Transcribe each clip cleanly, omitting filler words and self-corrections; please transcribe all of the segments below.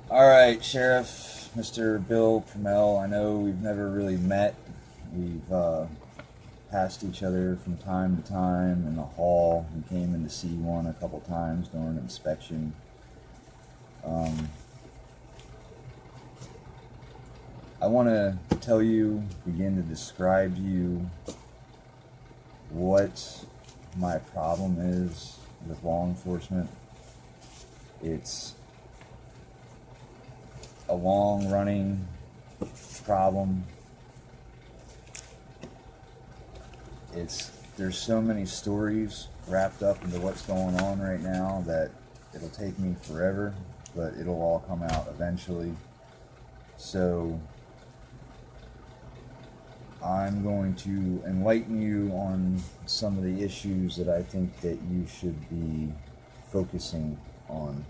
Alright, Sheriff, Mr. Bill Prummell, I know we've never really met. We've passed each other from time to time in the hall. We came in to see one a couple times during an inspection. I want to tell you, begin to describe to you what my problem is with law enforcement. It's a long-running problem. There's so many stories wrapped up into what's going on right now that it'll take me forever, but it'll all come out eventually. So I'm going to enlighten you on some of the issues that I think that you should be focusing on.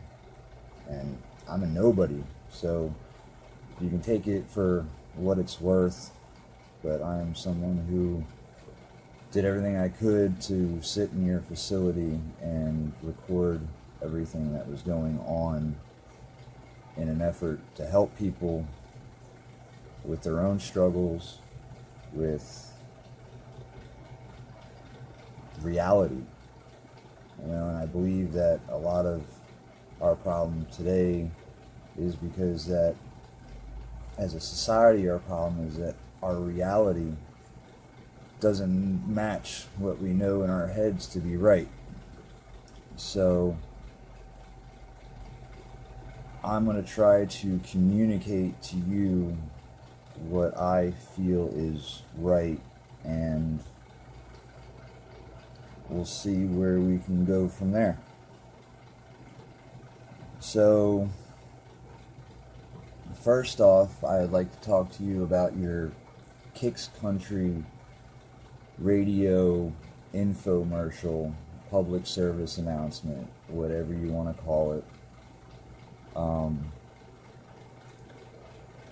And I'm a nobody, so you can take it for what it's worth, but I am someone who did everything I could to sit in your facility and record everything that was going on in an effort to help people with their own struggles, with reality. You know, and I believe that a lot of our problem today is because that as a society our problem is that our reality doesn't match what we know in our heads to be right. So I'm going to try to communicate to you what I feel is right, and we'll see where we can go from there. So first off, I'd like to talk to you about your Kicks Country radio infomercial, public service announcement, whatever you want to call it.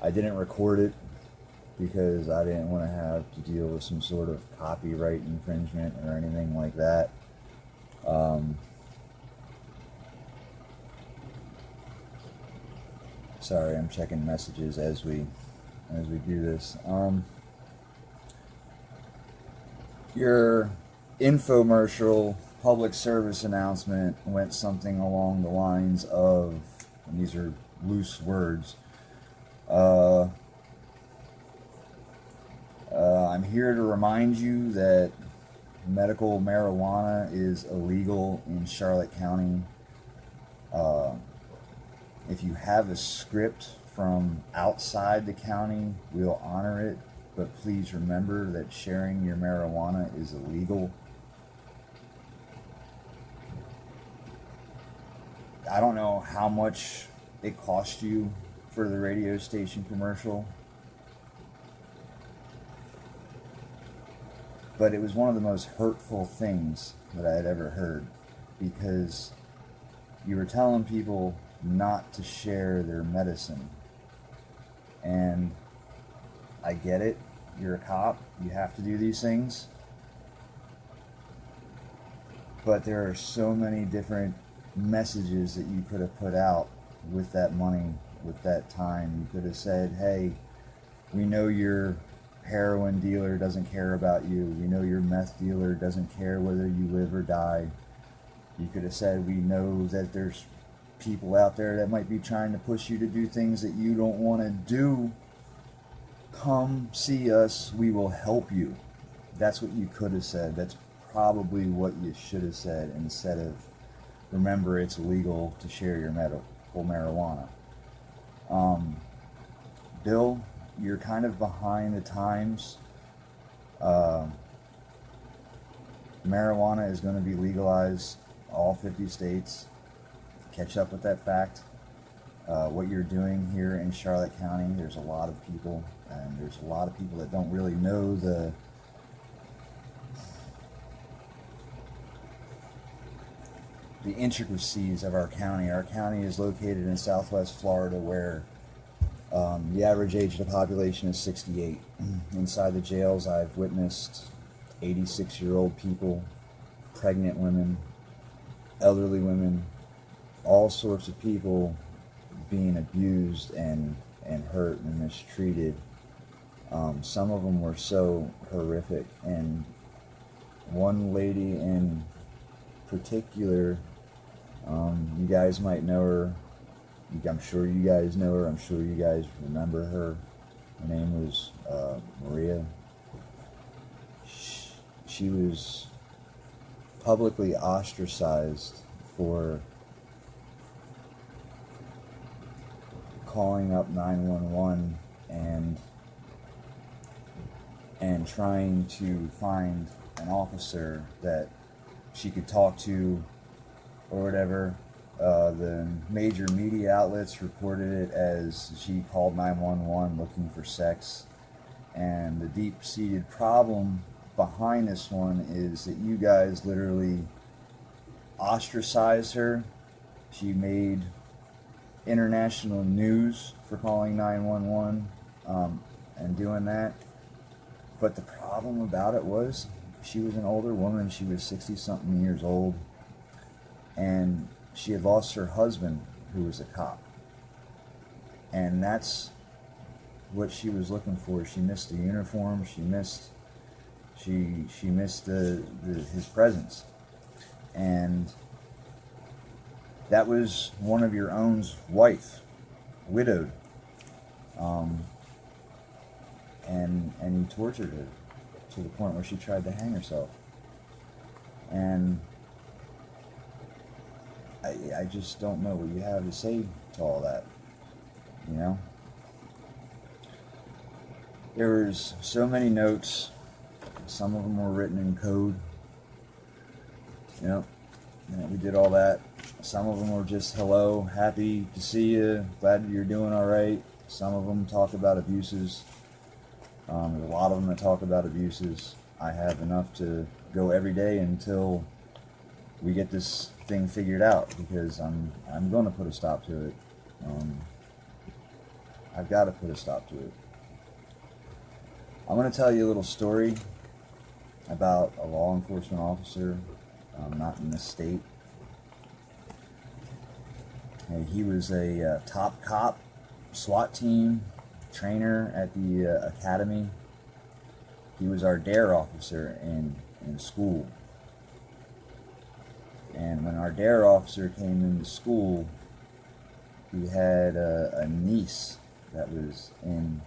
I didn't record it because I didn't want to have to deal with some sort of copyright infringement or anything like that. Sorry, I'm checking messages as we do this. Your infomercial public service announcement went something along the lines of, and these are loose words, I'm here to remind you that medical marijuana is illegal in Charlotte County. If you have a script from outside the county, we'll honor it, but please remember that sharing your marijuana is illegal. I don't know how much it cost you for the radio station commercial, but it was one of the most hurtful things that I had ever heard, because you were telling people not to share their medicine. And I get it, you're a cop, you have to do these things, but there are so many different messages that you could have put out with that money, with that time. You could have said, hey, we know your heroin dealer doesn't care about you, we know your meth dealer doesn't care whether you live or die. You could have said, we know that there's people out there that might be trying to push you to do things that you don't want to do. Come see us, we will help you. That's what you could have said. That's probably what you should have said, instead of, remember, it's illegal to share your medical marijuana. Bill, you're kind of behind the times. Marijuana is going to be legalized all 50 states. Catch up with that fact. What you're doing here in Charlotte County, there's a lot of people, and there's a lot of people that don't really know the intricacies of our county. Our county is located in southwest Florida, where the average age of the population is 68. Inside the jails, I've witnessed 86-year-old people, pregnant women, elderly women, all sorts of people being abused and hurt and mistreated. Some of them were so horrific, and one lady in particular, you guys might know her. I'm sure you guys know her. I'm sure you guys remember her. Her name was Maria. She was publicly ostracized for calling up 911 and trying to find an officer that she could talk to or whatever. The major media outlets reported it as she called 911 looking for sex. And the deep-seated problem behind this one is that you guys literally ostracized her. She made international news for calling 911 and doing that. But the problem about it was she was an older woman. She was 60-something years old, and she had lost her husband, who was a cop. And that's what she was looking for. She missed the uniform. She missed his presence. And that was one of your own's wife, widowed. And he tortured her to the point where she tried to hang herself. And I just don't know what you have to say to all that, you know? There was so many notes. Some of them were written in code. You know, we did all that. Some of them were just, hello, happy to see you, glad you're doing all right. Some of them talk about abuses. There's a lot of them that talk about abuses. I have enough to go every day until we get this thing figured out, because I'm going to put a stop to it. I've got to put a stop to it. I'm going to tell you a little story about a law enforcement officer, not in this state. He was a top cop, SWAT team trainer at the academy. He was our DARE officer in school. And when our DARE officer came into school, he had a niece that was in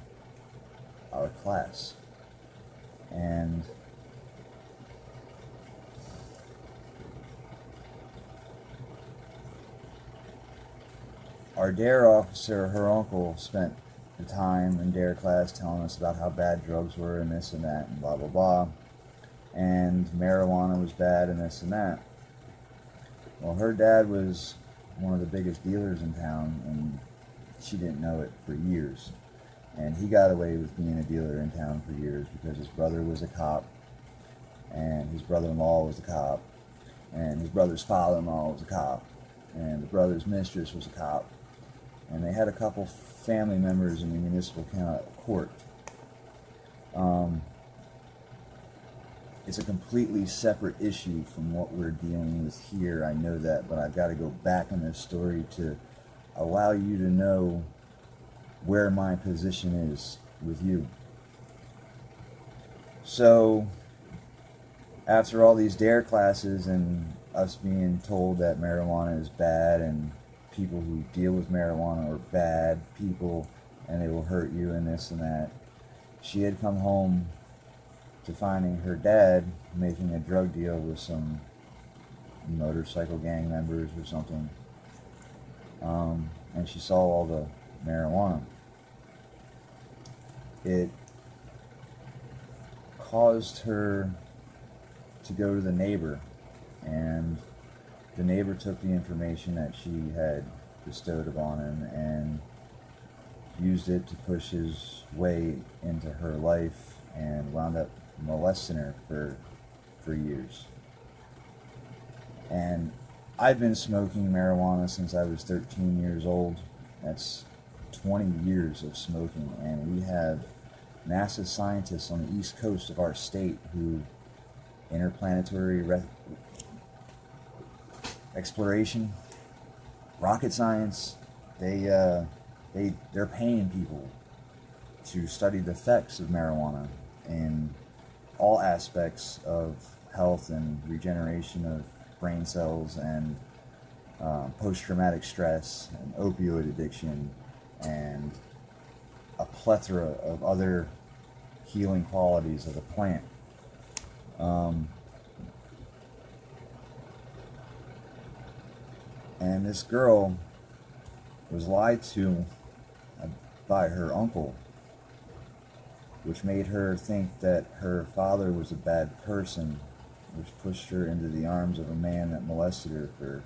our class. And our DARE officer, her uncle, spent the time in DARE class telling us about how bad drugs were and this and that and blah blah blah, and marijuana was bad and this and that. Well, her dad was one of the biggest dealers in town, and she didn't know it for years. And he got away with being a dealer in town for years because his brother was a cop, and his brother-in-law was a cop, and his brother's father-in-law was a cop, and the brother's mistress was a cop, and they had a couple family members in the municipal court. It's a completely separate issue from what we're dealing with here, I know that, but I've got to go back in this story to allow you to know where my position is with you. So, after all these DARE classes and us being told that marijuana is bad and people who deal with marijuana are bad people and they will hurt you and this and that, she had come home to finding her dad making a drug deal with some motorcycle gang members or something. And she saw all the marijuana. It caused her to go to the neighbor, and the neighbor took the information that she had bestowed upon him and used it to push his way into her life and wound up molesting her for years. And I've been smoking marijuana since I was 13 years old. That's 20 years of smoking, and we have NASA scientists on the east coast of our state who interplanetary exploration, rocket science, they're paying people to study the effects of marijuana in all aspects of health and regeneration of brain cells and post-traumatic stress and opioid addiction and a plethora of other healing qualities of the plant. And this girl was lied to by her uncle, which made her think that her father was a bad person, which pushed her into the arms of a man that molested her for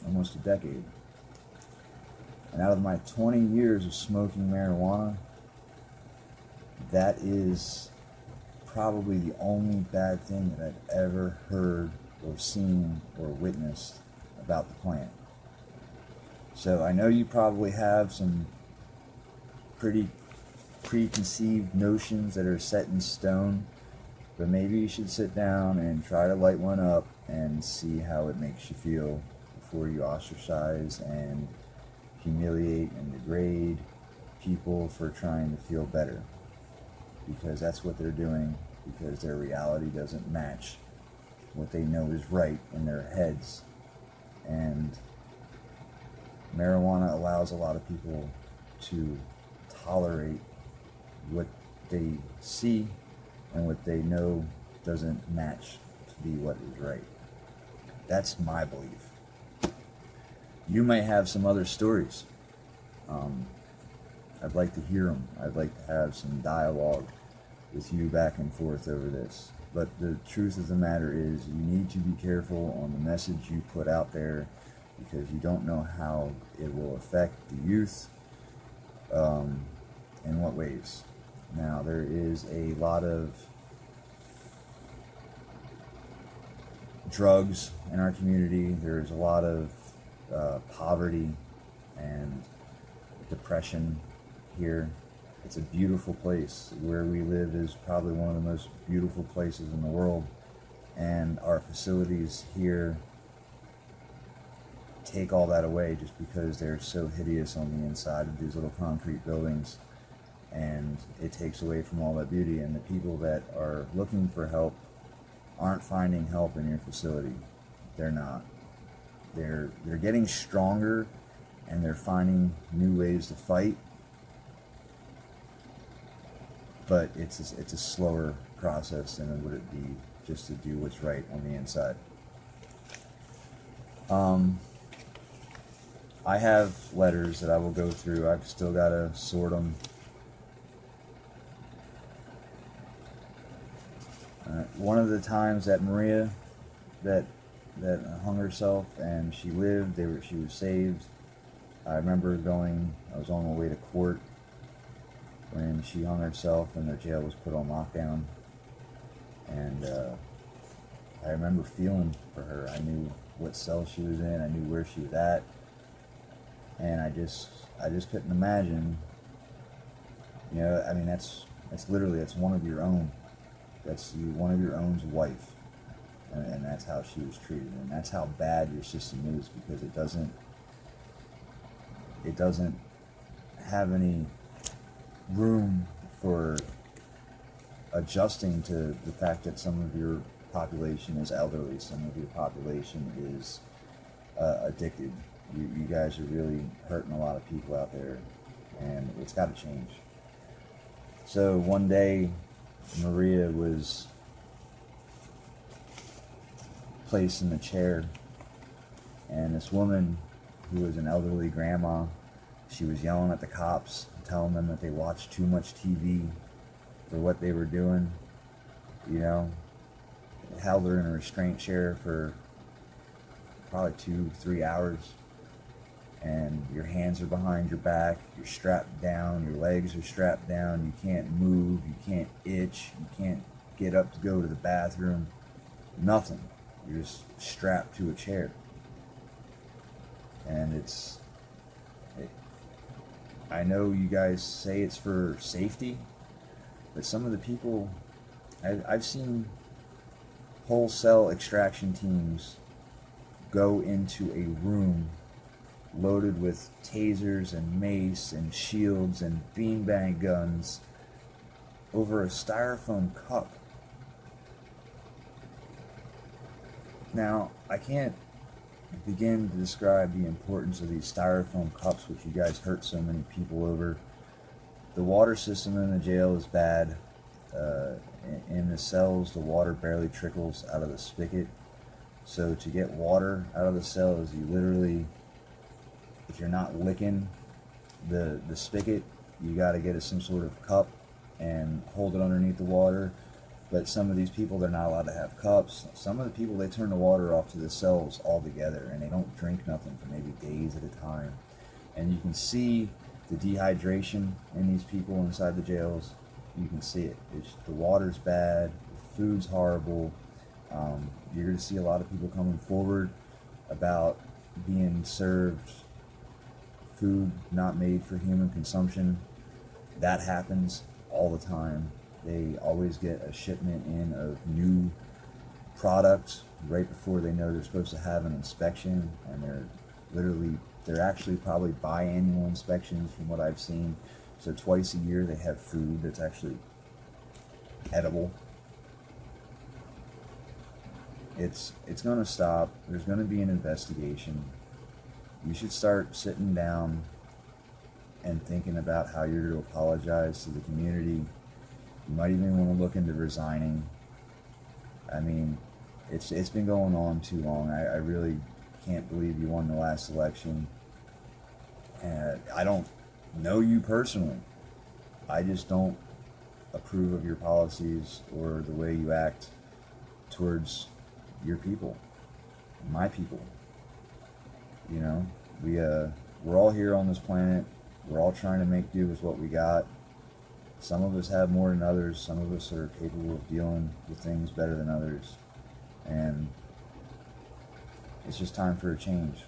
almost a decade. And out of my 20 years of smoking marijuana, that is probably the only bad thing that I've ever heard or seen or witnessed about the plant. So I know you probably have some pretty preconceived notions that are set in stone, but maybe you should sit down and try to light one up and see how it makes you feel before you ostracize and humiliate and degrade people for trying to feel better, because that's what they're doing, because their reality doesn't match what they know is right in their heads. And marijuana allows a lot of people to tolerate what they see and what they know doesn't match to be what is right. That's my belief. You may have some other stories. I'd like to hear them. I'd like to have some dialogue with you back and forth over this. But the truth of the matter is, you need to be careful on the message you put out there, because you don't know how it will affect the youth, in what ways. Now, there is a lot of drugs in our community. There's a lot of poverty and depression here. It's a beautiful place. Where we live is probably one of the most beautiful places in the world, and our facilities here take all that away just because they're so hideous on the inside of these little concrete buildings, and it takes away from all that beauty. And the people that are looking for help aren't finding help in your facility. They're not. They're getting stronger, and they're finding new ways to fight, but it's a slower process than it would be just to do what's right on the inside. I have letters that I will go through. I've still got to sort them. One of the times that Maria that hung herself and she lived, she was saved. I remember I was on my way to court when she hung herself and the jail was put on lockdown. And I remember feeling for her. I knew what cell she was in. I knew where she was at. And I just couldn't imagine, you know, I mean, that's literally, it's one of your own. That's one of your own's wife. And that's how she was treated. And that's how bad your system is, because it doesn't have any room for adjusting to the fact that some of your population is elderly, some of your population is addicted. You guys are really hurting a lot of people out there, and it's got to change. So one day, Maria was placed in the chair, and this woman, who was an elderly grandma, she was yelling at the cops, telling them that they watched too much TV for what they were doing. You know, held her in a restraint chair for probably 2-3 hours, and your hands are behind your back, you're strapped down, your legs are strapped down, you can't move, you can't itch, you can't get up to go to the bathroom, nothing. You're just strapped to a chair. And I know you guys say it's for safety, but some of the people, I've seen whole cell extraction teams go into a room loaded with tasers and mace and shields and beanbag guns over a styrofoam cup. Now, I can't begin to describe the importance of these styrofoam cups, which you guys hurt so many people over. The water system in the jail is bad. In the cells, the water barely trickles out of the spigot. So to get water out of the cell is you literally, if you're not licking the spigot, you got to get some sort of cup and hold it underneath the water. But some of these people, they're not allowed to have cups. Some of the people, they turn the water off to the cells altogether, and they don't drink nothing for maybe days at a time. And you can see the dehydration in these people inside the jails. You can see it. The water's bad, the food's horrible. You're going to see a lot of people coming forward about being served food not made for human consumption. That happens all the time. They always get a shipment in of new products right before they know they're supposed to have an inspection, and they're actually probably biannual inspections from what I've seen. So twice a year they have food that's actually edible. It's going to stop. There's going to be an investigation. You should start sitting down and thinking about how you're going to apologize to the community. You might even want to look into resigning. I mean, it's been going on too long. I really can't believe you won the last election. And I don't know you personally. I just don't approve of your policies or the way you act towards your people, my people. You know, we're all here on this planet. We're all trying to make do with what we got. Some of us have more than others. Some of us are capable of dealing with things better than others. And it's just time for a change.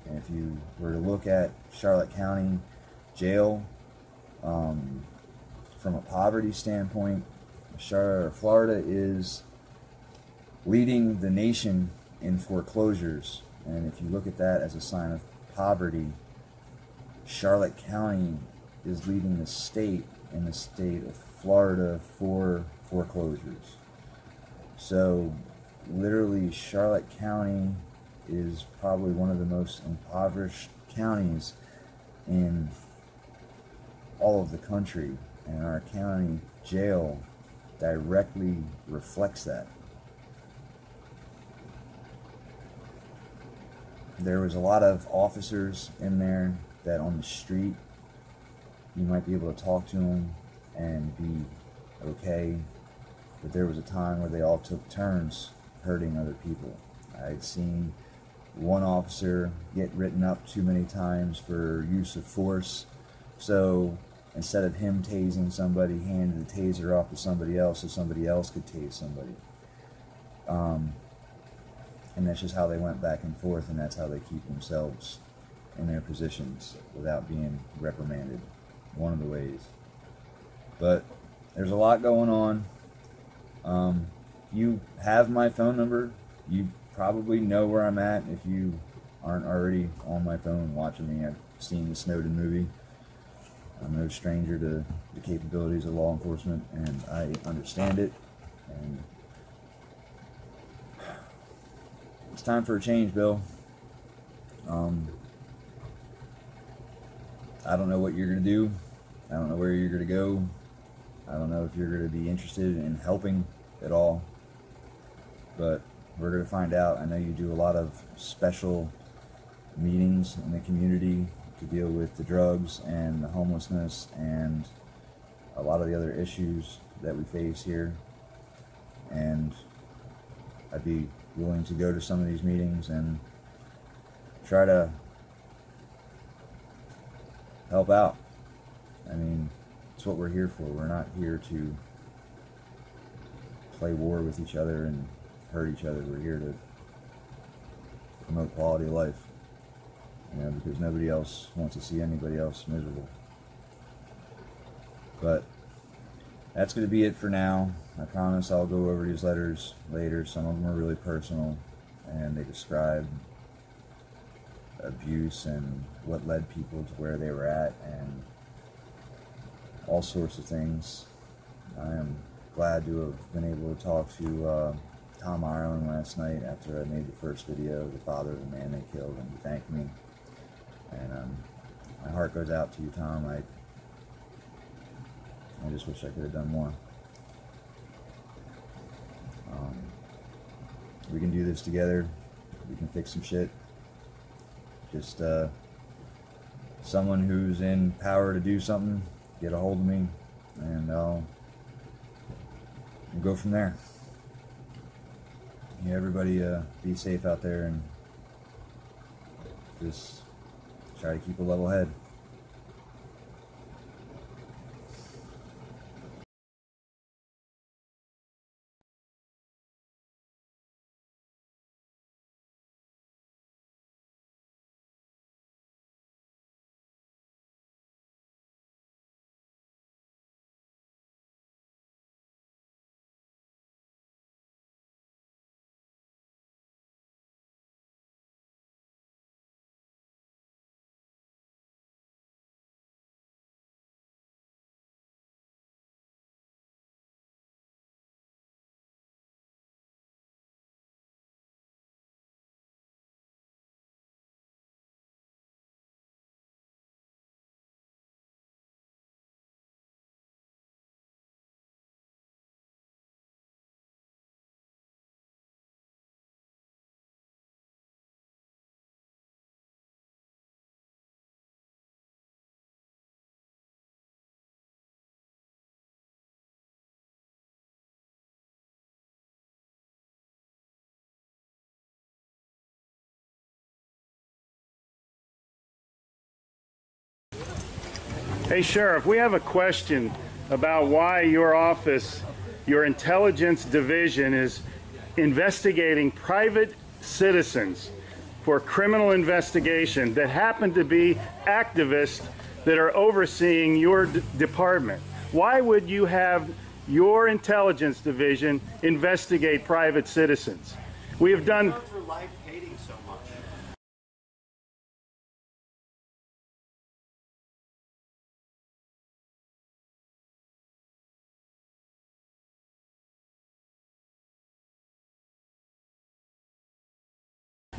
And if you were to look at Charlotte County Jail, from a poverty standpoint, Florida is leading the nation in foreclosures. And if you look at that as a sign of poverty, Charlotte County is leading the state in the state of Florida for foreclosures. So literally Charlotte County is probably one of the most impoverished counties in all of the country, and our county jail directly reflects that. There was a lot of officers in there that on the street you might be able to talk to them and be okay, but there was a time where they all took turns hurting other people. I'd seen one officer get written up too many times for use of force, so instead of him tasing somebody, he handed the taser off to somebody else so somebody else could tase somebody. And that's just how they went back and forth, and that's how they keep themselves in their positions without being reprimanded. One of the ways. But there's a lot going on. You have my phone number. You probably know where I'm at if you aren't already on my phone watching me. I've seen the Snowden movie. I'm no stranger to the capabilities of law enforcement, and I understand it. And it's time for a change, Bill. I don't know what you're going to do. I don't know where you're going to go. I don't know if you're going to be interested in helping at all. But we're going to find out. I know you do a lot of special meetings in the community to deal with the drugs and the homelessness and a lot of the other issues that we face here. And I'd be willing to go to some of these meetings and try to help out. I mean, it's what we're here for. We're not here to play war with each other and hurt each other. We're here to promote quality of life, you know, because nobody else wants to see anybody else miserable. But that's going to be it for now. I promise I'll go over these letters later. Some of them are really personal, and they describe abuse and what led people to where they were at and all sorts of things. I am glad to have been able to talk to Tom Ireland last night after I made the first video, the father of the man they killed, and he thanked me. And my heart goes out to you, Tom. I just wish I could have done more. We can do this together. We can fix some shit. Just someone who's in power to do something, get a hold of me, and we'll go from there. Yeah, everybody be safe out there and just try to keep a level head. Hey Sheriff, we have a question about why your office, your intelligence division, is investigating private citizens for criminal investigation that happen to be activists that are overseeing your department. Why would you have your intelligence division investigate private citizens? We have done... for life hating so much.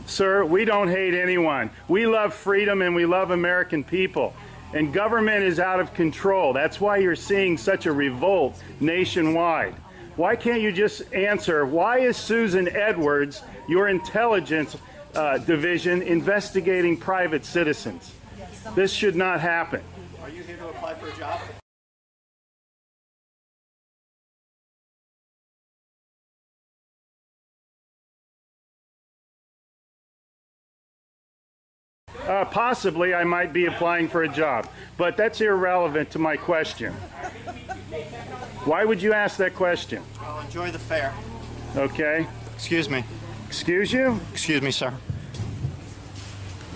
Sir, we don't hate anyone. We love freedom and we love American people. And government is out of control. That's why you're seeing such a revolt nationwide. Why can't you just answer, why is Susan Edwards, your intelligence division, investigating private citizens? This should not happen. Are you here to apply for a job? Possibly I might be applying for a job, but that's irrelevant to my question. Why would you ask that question? Well, enjoy the fair. Okay. Excuse me. Excuse you? Excuse me, sir.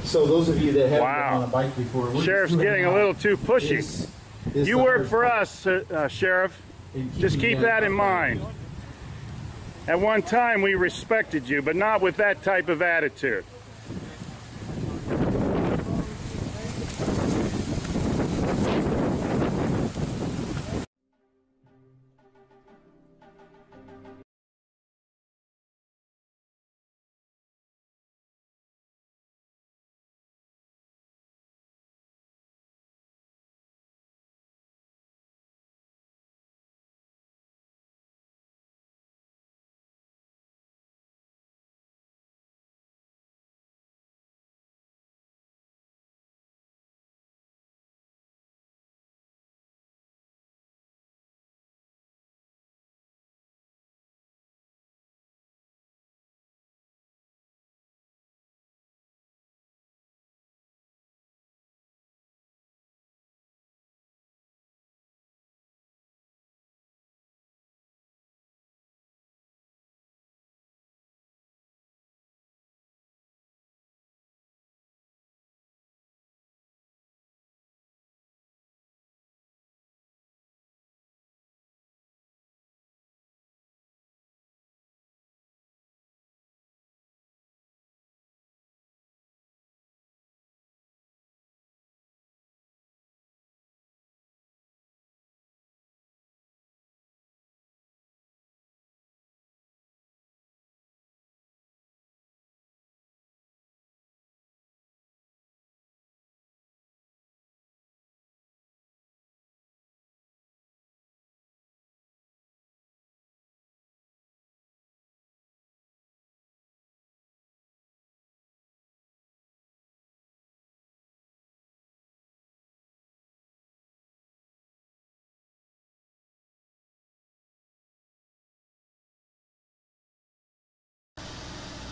So those of you that haven't Wow. been on a bike before, we're Sheriff's just getting a little too pushy. You work for us, Sheriff. Just keep that in mind. At one time we respected you, but not with that type of attitude.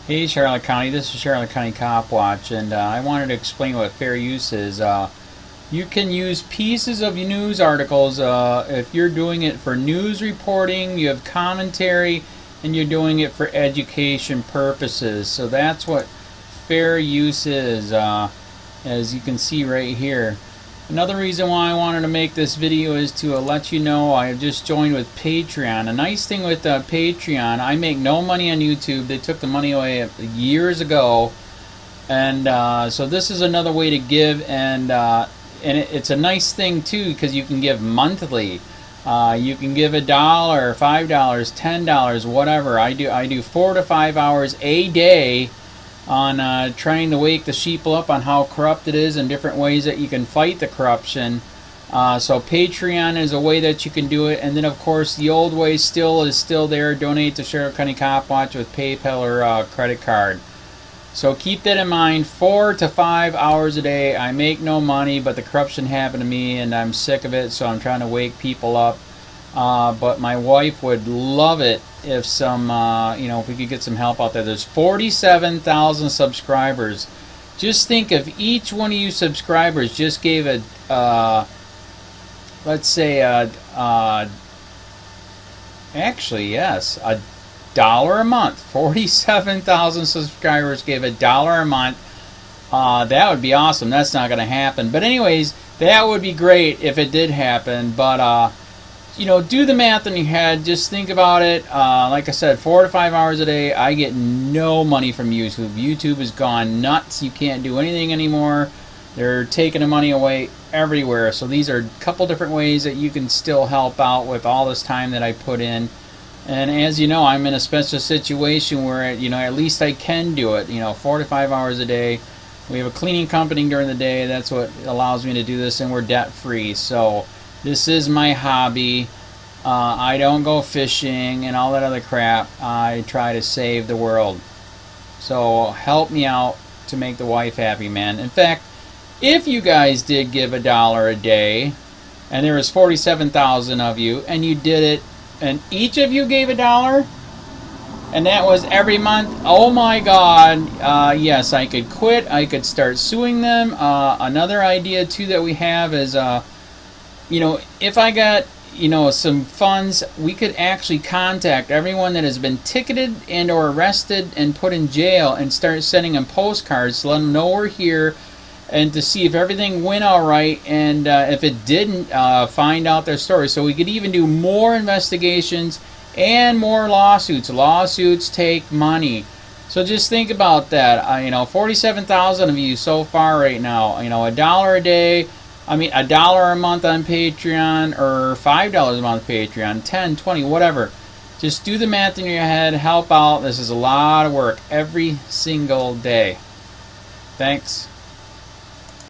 Hey Charlotte County, this is Charlotte County Cop Watch, and I wanted to explain what fair use is. You can use pieces of news articles if you're doing it for news reporting, you have commentary, and you're doing it for education purposes. So that's what fair use is, as you can see right here. Another reason why I wanted to make this video is to let you know I have just joined with Patreon. A nice thing with Patreon, I make no money on YouTube. They took the money away years ago, and so this is another way to give, and it's a nice thing too because you can give monthly. You can give $1, $5, $10, whatever. I do 4 to 5 hours a day on trying to wake the sheeple up on how corrupt it is and different ways that you can fight the corruption. So Patreon is a way that you can do it, and then of course the old way is still there. Donate to Charlotte County Cop Watch with PayPal or credit card. So keep that in mind. 4 to 5 hours a day. I make no money, but the corruption happened to me and I'm sick of it, so I'm trying to wake people up. But my wife would love it if some, if we could get some help out there. There's 47,000 subscribers. Just think if each one of you subscribers just gave a, let's say, actually, yes, $1 a month. 47,000 subscribers gave $1 a month. That would be awesome. That's not going to happen. But anyways, that would be great if it did happen. But, do the math in your head. Just think about it. Like I said, 4 to 5 hours a day. I get no money from YouTube. YouTube has gone nuts. You can't do anything anymore. They're taking the money away everywhere. So these are a couple different ways that you can still help out with all this time that I put in. And as you know, I'm in a special situation where, at least I can do it. 4 to 5 hours a day. We have a cleaning company during the day. That's what allows me to do this, and we're debt free. So this is my hobby. I don't go fishing and all that other crap. I try to save the world. So help me out to make the wife happy, man. In fact, if you guys did give $1 a day, and there was 47,000 of you, and you did it, and each of you gave $1, and that was every month, oh my God, yes, I could quit. I could start suing them. Another idea too that we have is, if I got, some funds, we could actually contact everyone that has been ticketed and or arrested and put in jail and start sending them postcards to let them know we're here, and to see if everything went all right, and if it didn't, find out their story. So we could even do more investigations and more lawsuits. Lawsuits take money. So just think about that. 47,000 of you so far right now. $1 a day. $1 a month on Patreon, or $5 a month Patreon, 10, 20, whatever. Just do the math in your head. Help out. This is a lot of work every single day. Thanks.